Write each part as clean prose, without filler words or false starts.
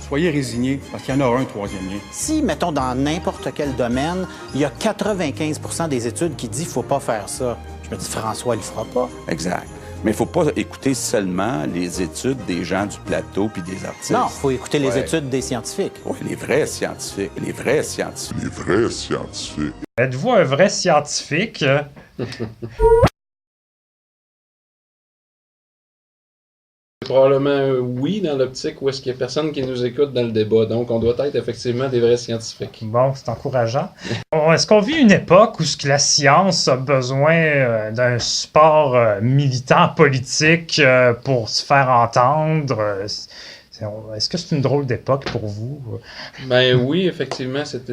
soyez résignés, parce qu'il y en aura un troisième lien. Si, mettons, dans n'importe quel domaine, il y a 95% des études qui disent qu'il ne faut pas faire ça, je me dis, François, il le fera pas. Exact. Mais il ne faut pas écouter seulement les études des gens du plateau puis des artistes. Non, il faut écouter les études des scientifiques. Oui, les vrais scientifiques. Les vrais scientifiques. Les vrais scientifiques. Êtes-vous un vrai scientifique? Probablement oui, dans l'optique où est-ce qu'il n'y a personne qui nous écoute dans le débat. Donc, on doit être effectivement des vrais scientifiques. Bon, c'est encourageant. Est-ce qu'on vit une époque où la science a besoin d'un support militant politique pour se faire entendre? Est-ce que c'est une drôle d'époque pour vous? Ben oui, effectivement, c'est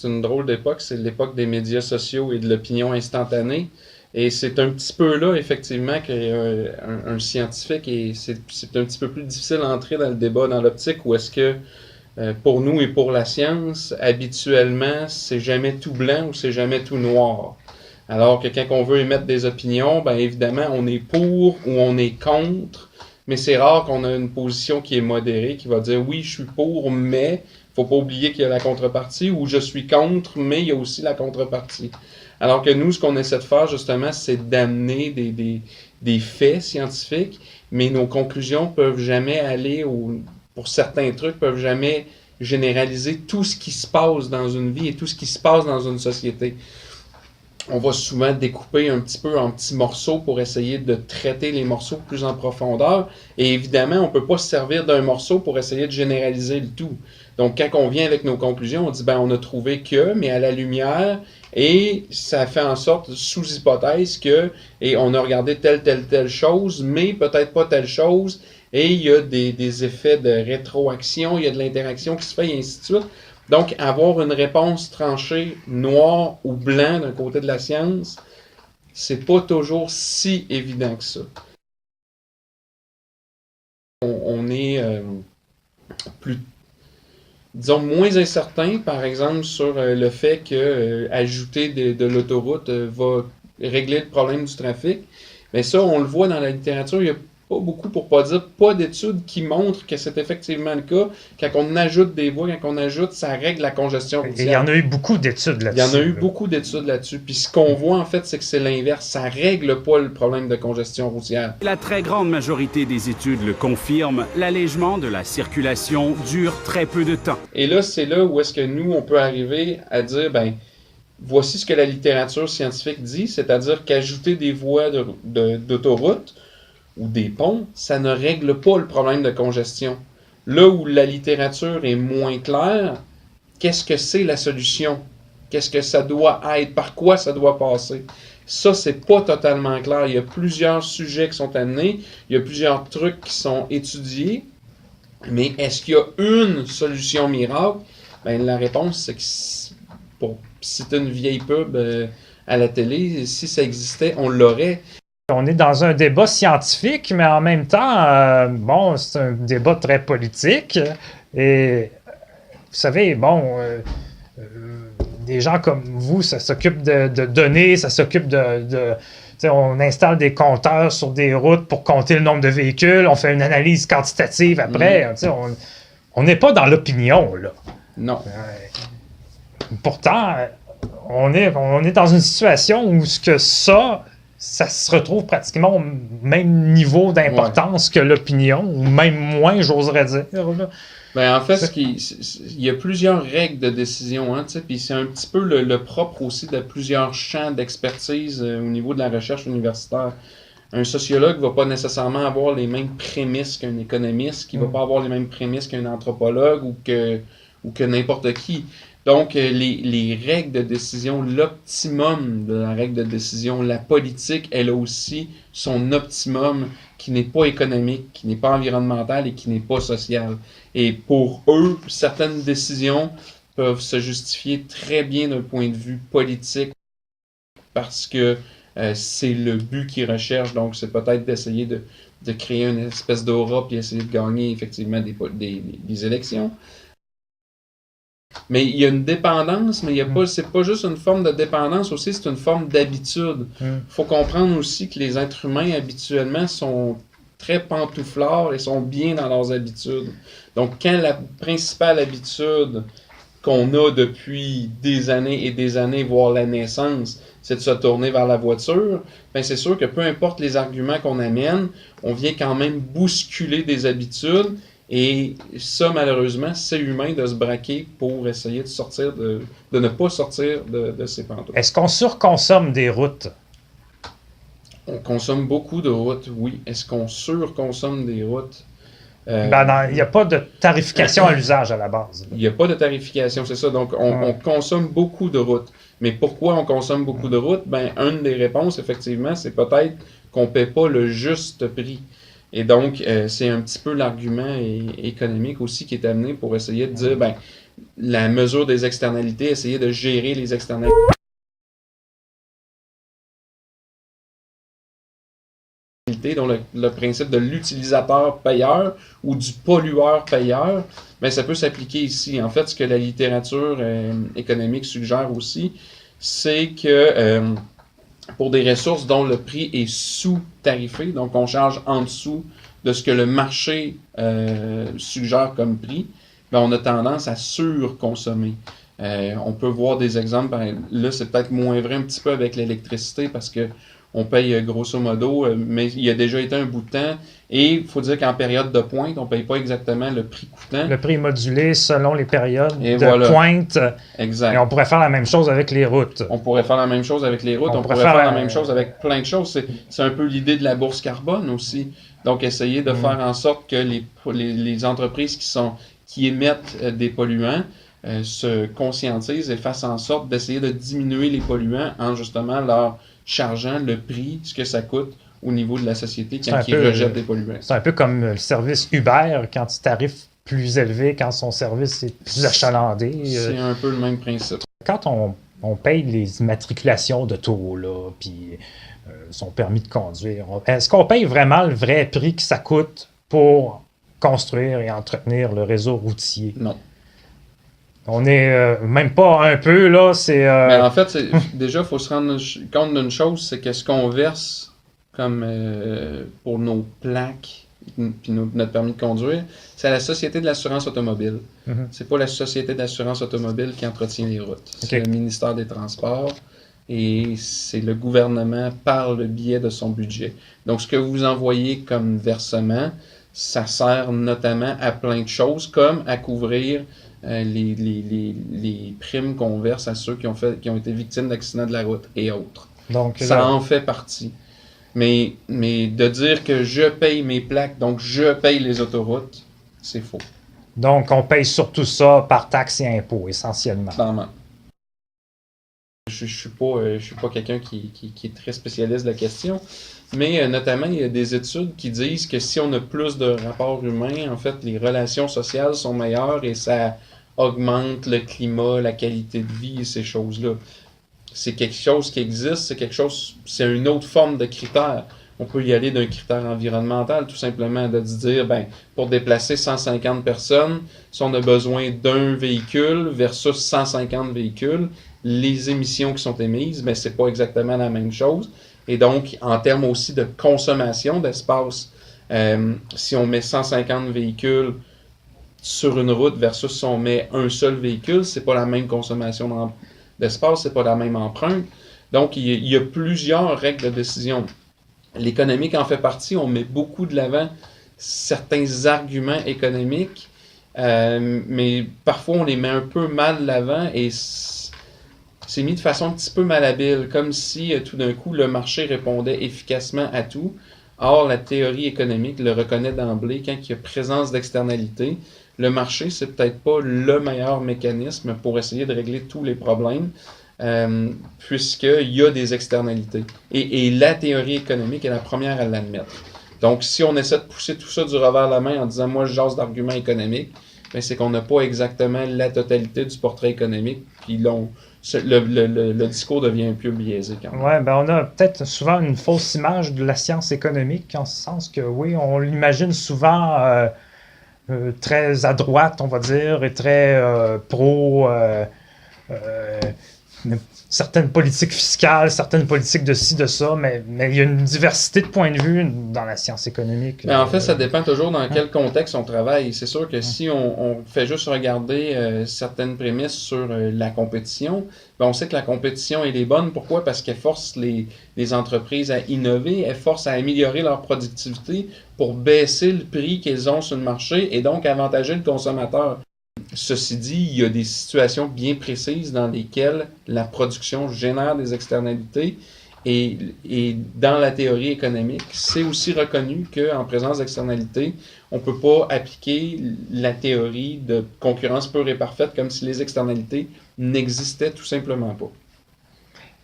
une drôle d'époque. C'est l'époque des médias sociaux et de l'opinion instantanée. Et c'est un petit peu là, effectivement, qu'un scientifique, et c'est un petit peu plus difficile d'entrer dans le débat, dans l'optique où est-ce que, pour nous et pour la science, habituellement, c'est jamais tout blanc ou c'est jamais tout noir. Alors que quand on veut émettre des opinions, ben évidemment, on est pour ou on est contre, mais c'est rare qu'on a une position qui est modérée, qui va dire oui, je suis pour, mais faut pas oublier qu'il y a la contrepartie, ou je suis contre, mais il y a aussi la contrepartie. Alors que nous, ce qu'on essaie de faire, justement, c'est d'amener des faits scientifiques, mais nos conclusions peuvent jamais aller, pour certains trucs, peuvent jamais généraliser tout ce qui se passe dans une vie et tout ce qui se passe dans une société. On va souvent découper un petit peu en petits morceaux pour essayer de traiter les morceaux plus en profondeur. Et évidemment, on ne peut pas se servir d'un morceau pour essayer de généraliser le tout. Donc, quand on vient avec nos conclusions, on dit, ben, on a trouvé que, mais à la lumière, et ça fait en sorte, sous hypothèse, que, et on a regardé telle chose, mais peut-être pas telle chose, et il y a des effets de rétroaction, il y a de l'interaction qui se fait, et ainsi de suite. Donc, avoir une réponse tranchée, noir ou blanc d'un côté de la science, c'est pas toujours si évident que ça. On est plus, disons, moins incertain, par exemple, sur le fait que ajouter de l'autoroute va régler le problème du trafic. Mais ça, on le voit dans la littérature, il y a pas beaucoup, pour pas dire pas d'études qui montrent que c'est effectivement le cas. Quand on ajoute des voies, quand on ajoute, ça règle la congestion routière. Et il y en a eu beaucoup d'études là-dessus. Il y en a eu beaucoup d'études là-dessus. Puis ce qu'on voit, en fait, c'est que c'est l'inverse. Ça règle pas le problème de congestion routière. La très grande majorité des études le confirment, l'allègement de la circulation dure très peu de temps. Et là, c'est là où est-ce que nous, on peut arriver à dire, ben, voici ce que la littérature scientifique dit, c'est-à-dire qu'ajouter des voies d'autoroute ou des ponts, ça ne règle pas le problème de congestion. Là où la littérature est moins claire, qu'est-ce que c'est la solution? Qu'est-ce que ça doit être? Par quoi ça doit passer? Ça, c'est pas totalement clair. Il y a plusieurs sujets qui sont amenés, il y a plusieurs trucs qui sont étudiés, mais est-ce qu'il y a une solution miracle? Ben, la réponse, c'est que pour citer une vieille pub à la télé, si ça existait, on l'aurait. On est dans un débat scientifique, mais en même temps, bon, c'est un débat très politique. Et vous savez, bon, des gens comme vous, ça s'occupe de données, ça s'occupe on installe des compteurs sur des routes pour compter le nombre de véhicules, on fait une analyse quantitative après. On n'est pas dans l'opinion, là. Non. Pourtant, on est dans une situation où ça se retrouve pratiquement au même niveau d'importance que l'opinion, ou même moins, j'oserais dire. Là. Ben, en fait, il y a plusieurs règles de décision, hein, puis c'est un petit peu le propre aussi de plusieurs champs d'expertise au niveau de la recherche universitaire. Un sociologue ne va pas nécessairement avoir les mêmes prémices qu'un économiste, qui ne va pas avoir les mêmes prémices qu'un anthropologue ou que n'importe qui. Donc, les règles de décision, l'optimum de la règle de décision, la politique, elle a aussi son optimum qui n'est pas économique, qui n'est pas environnemental et qui n'est pas social. Et pour eux, certaines décisions peuvent se justifier très bien d'un point de vue politique parce que c'est le but qu'ils recherchent. Donc, c'est peut-être d'essayer de créer une espèce d'aura puis essayer de gagner effectivement des élections. Mais il y a une dépendance, mais c'est pas juste une forme de dépendance aussi, c'est une forme d'habitude. Il faut comprendre aussi que les êtres humains habituellement sont très pantouflards et sont bien dans leurs habitudes. Donc, quand la principale habitude qu'on a depuis des années, voire la naissance, c'est de se tourner vers la voiture, ben c'est sûr que peu importe les arguments qu'on amène, on vient quand même bousculer des habitudes. Et ça, malheureusement, c'est humain de se braquer pour essayer de sortir de ne pas sortir de ces pantoufles. Est-ce qu'on surconsomme des routes? On consomme beaucoup de routes, oui. Est-ce qu'on surconsomme des routes? Il n'y a pas de tarification à l'usage à la base. Il n'y a pas de tarification, c'est ça. Donc, on consomme beaucoup de routes. Mais pourquoi on consomme beaucoup de routes? Ben, une des réponses, effectivement, c'est peut-être qu'on ne paie pas le juste prix. Et donc, c'est un petit peu l'argument économique aussi qui est amené pour essayer de dire, ben, la mesure des externalités, essayer de gérer les externalités. Donc, le principe de l'utilisateur-payeur ou du pollueur-payeur, ben, ça peut s'appliquer ici. En fait, ce que la littérature économique suggère aussi, c'est que pour des ressources dont le prix est sous-tarifé, donc on charge en dessous de ce que le marché suggère comme prix, ben on a tendance à surconsommer. On peut voir des exemples, là c'est peut-être moins vrai un petit peu avec l'électricité parce que on paye grosso modo, mais il y a déjà été un bout de temps. Et il faut dire qu'en période de pointe, on ne paye pas exactement le prix coûtant. Le prix est modulé selon les périodes et de voilà. pointe. Exact. Et on pourrait faire la même chose avec les routes. On pourrait faire la même chose avec les routes. On pourrait faire la même chose avec plein de choses. C'est un peu l'idée de la bourse carbone aussi. Donc, essayer de faire en sorte que les entreprises qui émettent des polluants se conscientisent et fassent en sorte d'essayer de diminuer les polluants en justement leur chargeant le prix, ce que ça coûte au niveau de la société quand ils rejettent des polluants. C'est un peu comme le service Uber, quand il tarif plus élevé, quand son service est plus achalandé. C'est un peu le même principe. Quand on paye les immatriculations d'auto, là, puis son permis de conduire, est-ce qu'on paye vraiment le vrai prix que ça coûte pour construire et entretenir le réseau routier? Non. On est même pas un peu, là, c'est... Mais en fait, déjà, il faut se rendre compte d'une chose, c'est que ce qu'on verse comme pour nos plaques puis notre permis de conduire, c'est à la Société de l'assurance automobile. Mm-hmm. C'est pas la Société d'assurance automobile qui entretient les routes. C'est le ministère des Transports et c'est le gouvernement par le biais de son budget. Donc, ce que vous envoyez comme versement, ça sert notamment à plein de choses, comme à couvrir les primes qu'on verse à ceux qui ont été victimes d'accidents de la route et autres. Donc, ça en fait partie. Mais de dire que je paye mes plaques, donc je paye les autoroutes, c'est faux. Donc, on paye surtout ça par taxes et impôts, essentiellement. Clairement. Je suis pas quelqu'un qui est très spécialiste de la question, mais notamment, il y a des études qui disent que si on a plus de rapports humains, en fait, les relations sociales sont meilleures et ça augmente le climat, la qualité de vie et ces choses-là. C'est quelque chose qui existe, c'est une autre forme de critère. On peut y aller d'un critère environnemental, tout simplement, de se dire, pour déplacer 150 personnes, si on a besoin d'un véhicule versus 150 véhicules, les émissions qui sont émises, c'est pas exactement la même chose. Et donc, en termes aussi de consommation d'espace, si on met 150 véhicules sur une route versus si on met un seul véhicule, c'est pas la même consommation d'espace, c'est pas la même empreinte. Donc, il y a plusieurs règles de décision. L'économique en fait partie, on met beaucoup de l'avant certains arguments économiques, mais parfois on les met un peu mal de l'avant et c'est mis de façon un petit peu malhabile, comme si tout d'un coup le marché répondait efficacement à tout. Or, la théorie économique le reconnaît d'emblée quand il y a présence d'externalités. Le marché, c'est peut-être pas le meilleur mécanisme pour essayer de régler tous les problèmes, puisqu'il y a des externalités. Et la théorie économique est la première à l'admettre. Donc, si on essaie de pousser tout ça du revers de la main en disant « moi, je jase d'arguments économiques », c'est qu'on n'a pas exactement la totalité du portrait économique, puis le discours devient un peu biaisé quand même. Oui, on a peut-être souvent une fausse image de la science économique, en ce sens que, oui, on l'imagine souvent très à droite, on va dire, et très pro certaines politiques fiscales, certaines politiques de ci, de ça, mais il y a une diversité de points de vue dans la science économique. Mais en fait, ça dépend toujours dans quel contexte on travaille. C'est sûr que si on fait juste regarder certaines prémices sur la compétition, ben on sait que la compétition elle est bonne. Pourquoi? Parce qu'elle force les entreprises à innover, elle force à améliorer leur productivité pour baisser le prix qu'elles ont sur le marché et donc avantager le consommateur. Ceci dit, il y a des situations bien précises dans lesquelles la production génère des externalités et dans la théorie économique, c'est aussi reconnu qu'en présence d'externalités, on ne peut pas appliquer la théorie de concurrence pure et parfaite comme si les externalités n'existaient tout simplement pas.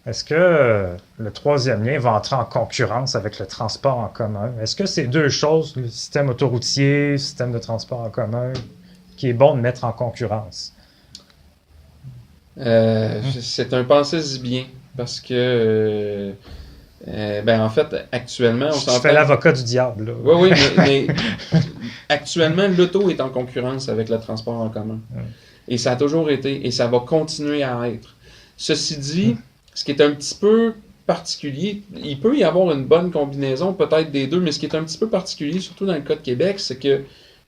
Est-ce que le troisième lien va entrer en concurrence avec le transport en commun? Est-ce que ces deux choses, le système autoroutier, le système de transport en commun, qui est bon de mettre en concurrence? C'est un pensez-y bien, parce que, en fait, actuellement, on s'entend... Je fais l'avocat du diable, là. Oui, mais actuellement, l'auto est en concurrence avec le transport en commun. Et ça a toujours été, et ça va continuer à être. Ceci dit, ce qui est un petit peu particulier, il peut y avoir une bonne combinaison, peut-être des deux, mais ce qui est un petit peu particulier, surtout dans le cas de Québec, c'est que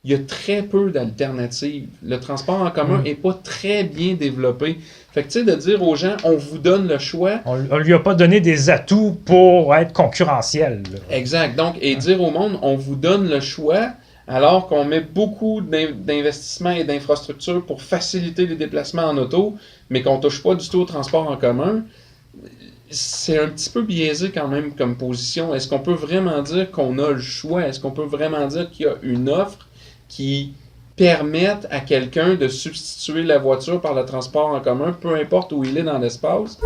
il y a très peu d'alternatives. Le transport en commun n'est pas très bien développé. Fait que, tu sais, de dire aux gens, on vous donne le choix. On lui a pas donné des atouts pour être concurrentiel, là. Exact. Donc, et dire au monde, on vous donne le choix, alors qu'on met beaucoup d'investissements et d'infrastructures pour faciliter les déplacements en auto, mais qu'on ne touche pas du tout au transport en commun. C'est un petit peu biaisé quand même comme position. Est-ce qu'on peut vraiment dire qu'on a le choix? Est-ce qu'on peut vraiment dire qu'il y a une offre qui permettent à quelqu'un de substituer la voiture par le transport en commun, peu importe où il est dans l'espace?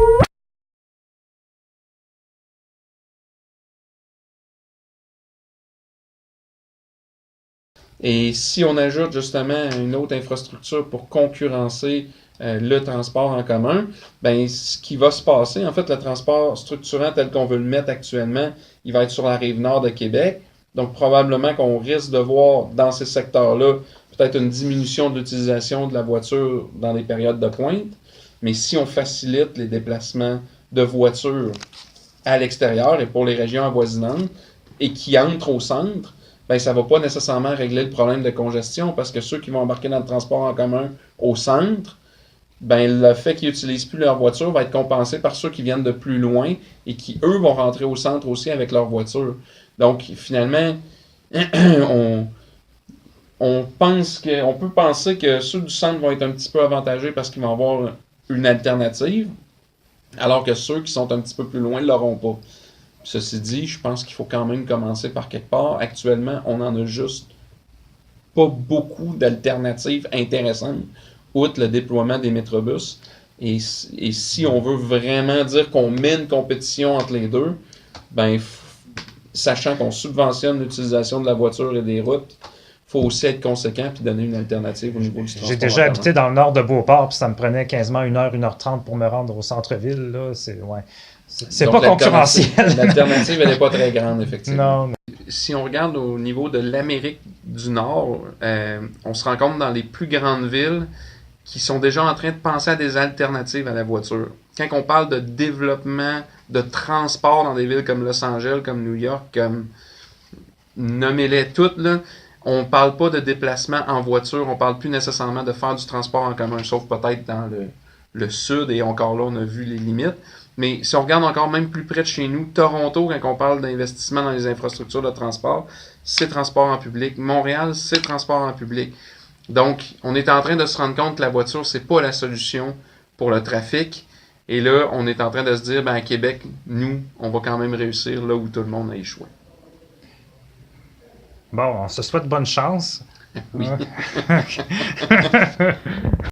Et si on ajoute justement une autre infrastructure pour concurrencer le transport en commun, ben ce qui va se passer, en fait, le transport structurant tel qu'on veut le mettre actuellement, il va être sur la rive nord de Québec. Donc, probablement qu'on risque de voir dans ces secteurs-là peut-être une diminution de l'utilisation de la voiture dans les périodes de pointe. Mais si on facilite les déplacements de voitures à l'extérieur et pour les régions avoisinantes et qui entrent au centre, ben ça ne va pas nécessairement régler le problème de congestion parce que ceux qui vont embarquer dans le transport en commun au centre, ben le fait qu'ils n'utilisent plus leur voiture va être compensé par ceux qui viennent de plus loin et qui, eux, vont rentrer au centre aussi avec leur voiture. Donc, finalement, on peut penser que ceux du centre vont être un petit peu avantagés parce qu'ils vont avoir une alternative, alors que ceux qui sont un petit peu plus loin ne l'auront pas. Ceci dit, je pense qu'il faut quand même commencer par quelque part. Actuellement, on n'en a juste pas beaucoup d'alternatives intéressantes, outre le déploiement des métrobus. Et si on veut vraiment dire qu'on met une compétition entre les deux, ben sachant qu'on subventionne l'utilisation de la voiture et des routes, il faut aussi être conséquent et donner une alternative au niveau du transport. J'ai déjà habité dans le nord de Beauport, puis ça me prenait quasiment 1h30 pour me rendre au centre-ville. Là. C'est pas concurrentiel. L'alternative, elle n'est pas très grande, effectivement. Non. Si on regarde au niveau de l'Amérique du Nord, on se rend compte dans les plus grandes villes qui sont déjà en train de penser à des alternatives à la voiture. Quand on parle de développement de transport dans des villes comme Los Angeles, comme New York, comme nommez-les toutes, là, on ne parle pas de déplacement en voiture, on ne parle plus nécessairement de faire du transport en commun, sauf peut-être dans le sud, et encore là, on a vu les limites. Mais si on regarde encore même plus près de chez nous, Toronto, quand on parle d'investissement dans les infrastructures de transport, c'est transport en public. Montréal, c'est transport en public. Donc, on est en train de se rendre compte que la voiture, c'est pas la solution pour le trafic. Et là, on est en train de se dire, ben à Québec, nous, on va quand même réussir là où tout le monde a échoué. Bon, on se souhaite bonne chance. Oui.